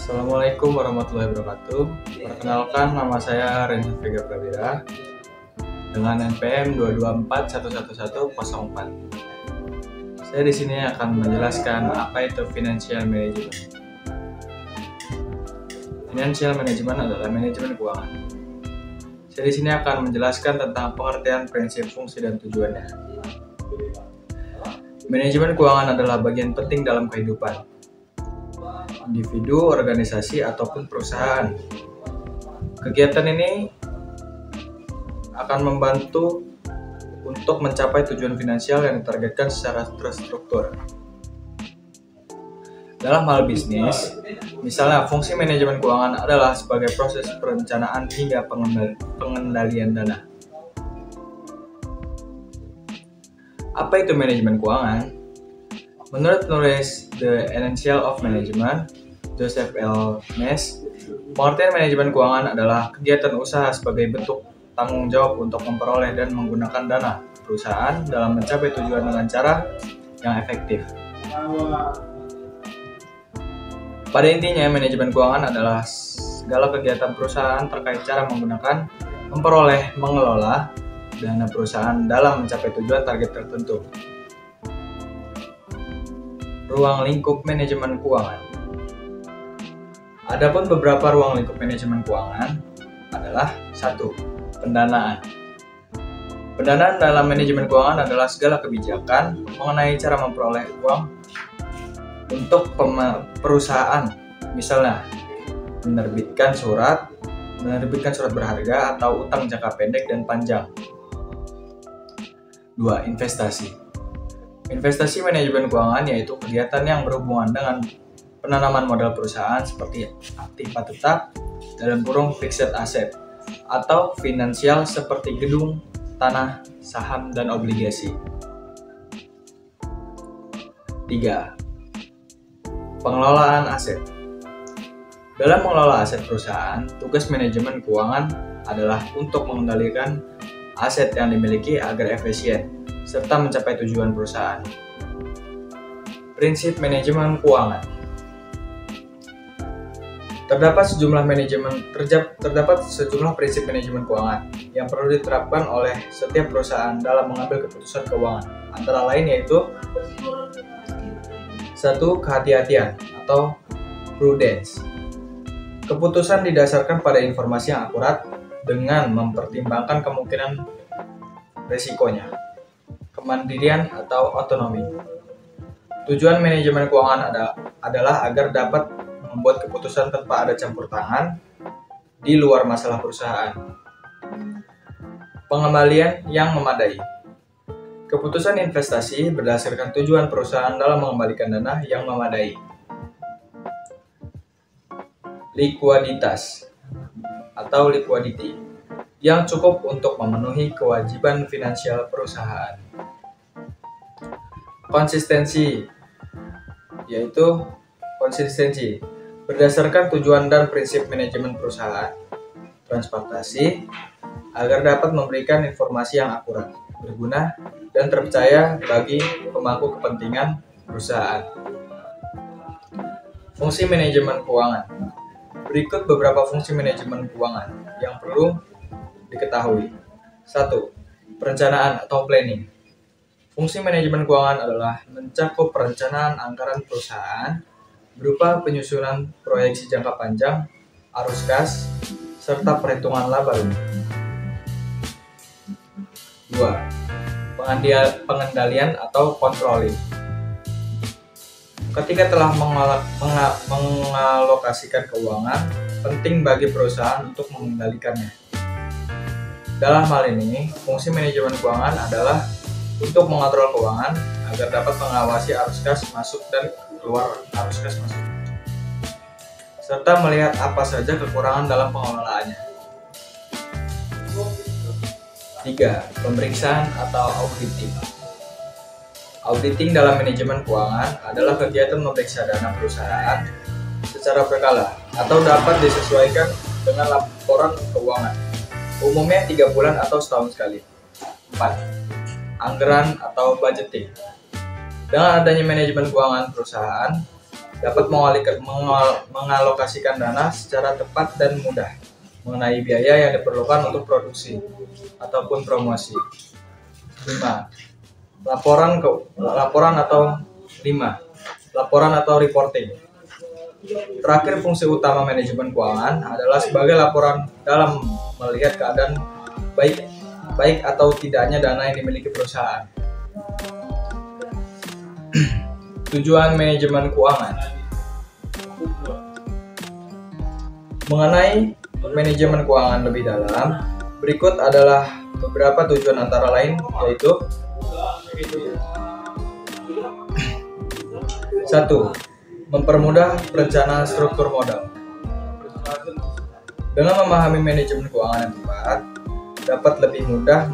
Assalamualaikum warahmatullahi wabarakatuh. Perkenalkan, nama saya Renzo Vega Prawira dengan NPM 224111104. Saya di sini akan menjelaskan apa itu financial management. Financial management adalah manajemen keuangan. Saya di sini akan menjelaskan tentang pengertian prinsip, fungsi, dan tujuannya. Manajemen keuangan adalah bagian penting dalam kehidupan individu, organisasi, ataupun perusahaan. Kegiatan ini akan membantu untuk mencapai tujuan finansial yang ditargetkan secara terstruktur. Dalam hal bisnis, misalnya fungsi manajemen keuangan adalah sebagai proses perencanaan hingga pengendalian dana. Apa itu manajemen keuangan? Menurut penulis The Essentials of Management, Joseph L. Nash, pengertian manajemen keuangan adalah kegiatan usaha sebagai bentuk tanggung jawab untuk memperoleh dan menggunakan dana perusahaan dalam mencapai tujuan dengan cara yang efektif. Pada intinya, manajemen keuangan adalah segala kegiatan perusahaan terkait cara menggunakan, memperoleh, mengelola dana perusahaan dalam mencapai tujuan target tertentu. Ruang lingkup manajemen keuangan. Adapun beberapa ruang lingkup manajemen keuangan adalah 1. Pendanaan. Pendanaan dalam manajemen keuangan adalah segala kebijakan mengenai cara memperoleh uang untuk perusahaan, misalnya menerbitkan surat berharga atau utang jangka pendek dan panjang. 2. Investasi. Investasi manajemen keuangan yaitu kegiatan yang berhubungan dengan penanaman modal perusahaan seperti aktiva tetap (fixed asset) atau finansial seperti gedung, tanah, saham, dan obligasi. 3. Pengelolaan aset. Dalam mengelola aset perusahaan, tugas manajemen keuangan adalah untuk mengendalikan aset yang dimiliki agar efisien serta mencapai tujuan perusahaan. Prinsip manajemen keuangan. Terdapat sejumlah prinsip manajemen keuangan yang perlu diterapkan oleh setiap perusahaan dalam mengambil keputusan keuangan. Antara lain yaitu 1. Kehati-hatian atau prudence. Keputusan didasarkan pada informasi yang akurat dengan mempertimbangkan kemungkinan resikonya. Kemandirian atau otonomi. Tujuan manajemen keuangan adalah agar dapat membuat keputusan tanpa ada campur tangan di luar masalah perusahaan. Pengembalian yang memadai. Keputusan investasi berdasarkan tujuan perusahaan dalam mengembalikan dana yang memadai. Likuiditas atau liquidity yang cukup untuk memenuhi kewajiban finansial perusahaan. Konsistensi berdasarkan tujuan dan prinsip manajemen perusahaan. Transparansi agar dapat memberikan informasi yang akurat, berguna, dan terpercaya bagi pemangku kepentingan perusahaan. Fungsi manajemen keuangan. Berikut beberapa fungsi manajemen keuangan yang perlu diketahui. 1. Perencanaan atau planning. Fungsi manajemen keuangan adalah mencakup perencanaan anggaran perusahaan berupa penyusunan proyeksi jangka panjang, arus kas, serta perhitungan laba rugi. 2. Pengendalian atau controlling. Ketika telah mengalokasikan keuangan, penting bagi perusahaan untuk mengendalikannya. Dalam hal ini, fungsi manajemen keuangan adalah untuk mengontrol keuangan agar dapat mengawasi arus kas masuk dan keluar arus kas masuk, serta melihat apa saja kekurangan dalam pengelolaannya. 3. Pemeriksaan atau auditing. Auditing dalam manajemen keuangan adalah kegiatan memeriksa dana perusahaan secara berkala atau dapat disesuaikan dengan laporan keuangan, umumnya 3 bulan atau setahun sekali. 4. Anggaran atau budgeting. Dengan adanya manajemen keuangan perusahaan, dapat mengalokasikan dana secara tepat dan mudah mengenai biaya yang diperlukan untuk produksi ataupun promosi. 5. Laporan atau reporting. Terakhir, fungsi utama manajemen keuangan adalah sebagai laporan dalam melihat keadaan baik atau tidaknya dana yang dimiliki perusahaan. Tujuan manajemen keuangan. Mengenai manajemen keuangan lebih dalam, berikut adalah beberapa tujuan antara lain, yaitu 1. Mempermudah perencanaan struktur modal. Dengan memahami manajemen keuangan yang tepat, dapat lebih mudah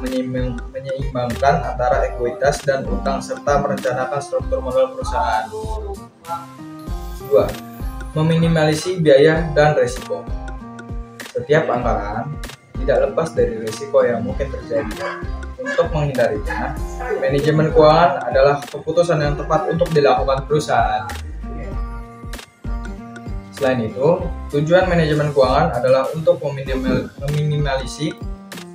menyeimbangkan antara ekuitas dan utang serta merencanakan struktur modal perusahaan. 2. Meminimalisi biaya dan risiko. Setiap anggaran tidak lepas dari risiko yang mungkin terjadi. Untuk menghindarinya, manajemen keuangan adalah keputusan yang tepat untuk dilakukan perusahaan. Selain itu, tujuan manajemen keuangan adalah untuk meminimalisasi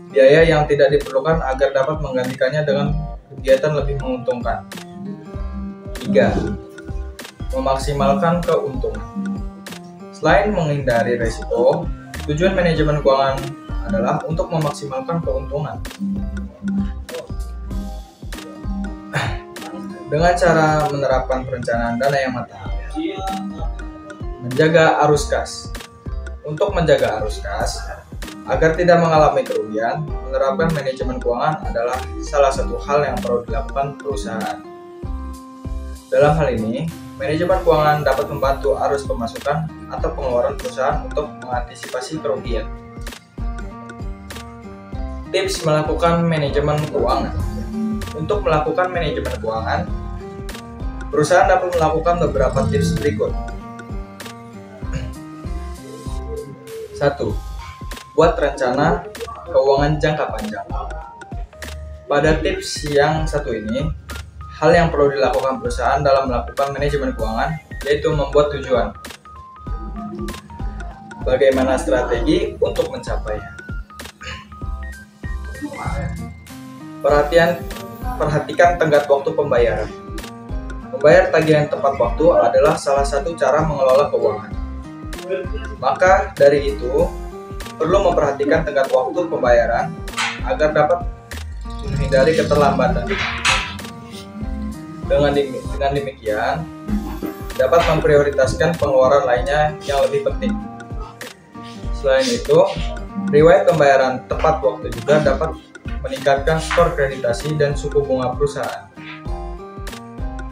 biaya yang tidak diperlukan agar dapat menggantikannya dengan kegiatan lebih menguntungkan. 3. Memaksimalkan keuntungan. Selain menghindari risiko, tujuan manajemen keuangan adalah untuk memaksimalkan keuntungan. Dengan cara menerapkan perencanaan dana yang matang. Menjaga arus kas. Untuk menjaga arus kas agar tidak mengalami kerugian, menerapkan manajemen keuangan adalah salah satu hal yang perlu dilakukan perusahaan. Dalam hal ini, manajemen keuangan dapat membantu arus pemasukan atau pengeluaran perusahaan untuk mengantisipasi kerugian. Tips melakukan manajemen keuangan. Untuk melakukan manajemen keuangan, perusahaan dapat melakukan beberapa tips berikut. 1. Buat rencana keuangan jangka panjang. Pada tips yang satu ini, hal yang perlu dilakukan perusahaan dalam melakukan manajemen keuangan yaitu membuat tujuan. Bagaimana strategi untuk mencapainya? Perhatikan tenggat waktu pembayaran. Membayar tagihan tepat waktu adalah salah satu cara mengelola keuangan. Maka dari itu, perlu memperhatikan tenggat waktu pembayaran agar dapat menghindari keterlambatan. Dengan demikian, dapat memprioritaskan pengeluaran lainnya yang lebih penting. Selain itu, riwayat pembayaran tepat waktu juga dapat meningkatkan skor kreditasi dan suku bunga perusahaan.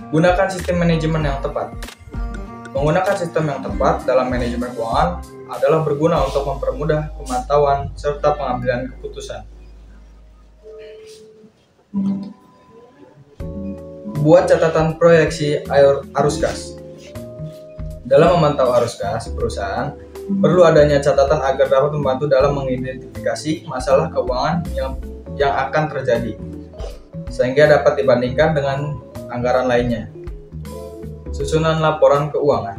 Gunakan sistem manajemen yang tepat. Menggunakan sistem yang tepat dalam manajemen keuangan adalah berguna untuk mempermudah pemantauan serta pengambilan keputusan. Buat catatan proyeksi arus kas. Dalam memantau arus kas perusahaan, perlu adanya catatan agar dapat membantu dalam mengidentifikasi masalah keuangan yang akan terjadi, sehingga dapat dibandingkan dengan anggaran lainnya. Susunan laporan keuangan.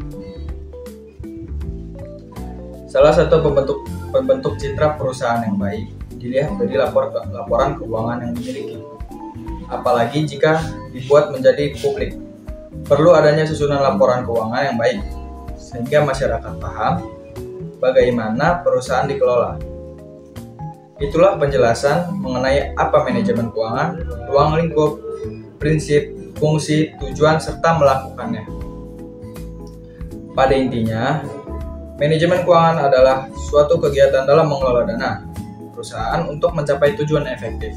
Salah satu pembentuk citra perusahaan yang baik dilihat dari laporan keuangan yang dimiliki. Apalagi jika dibuat menjadi publik. Perlu adanya susunan laporan keuangan yang baik, sehingga masyarakat paham bagaimana perusahaan dikelola. Itulah penjelasan mengenai apa manajemen keuangan, ruang lingkup, prinsip, fungsi, tujuan, serta melakukannya. Pada intinya, manajemen keuangan adalah suatu kegiatan dalam mengelola dana perusahaan untuk mencapai tujuan efektif.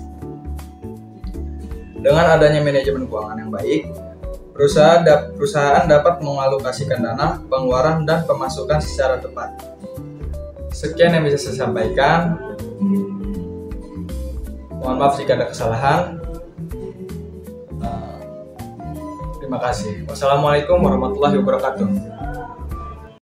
Dengan adanya manajemen keuangan yang baik, perusahaan dapat mengalokasikan dana, pengeluaran, dan pemasukan secara tepat. Sekian yang bisa saya sampaikan. Mohon maaf jika ada kesalahan. Terima kasih. Wassalamualaikum warahmatullahi wabarakatuh.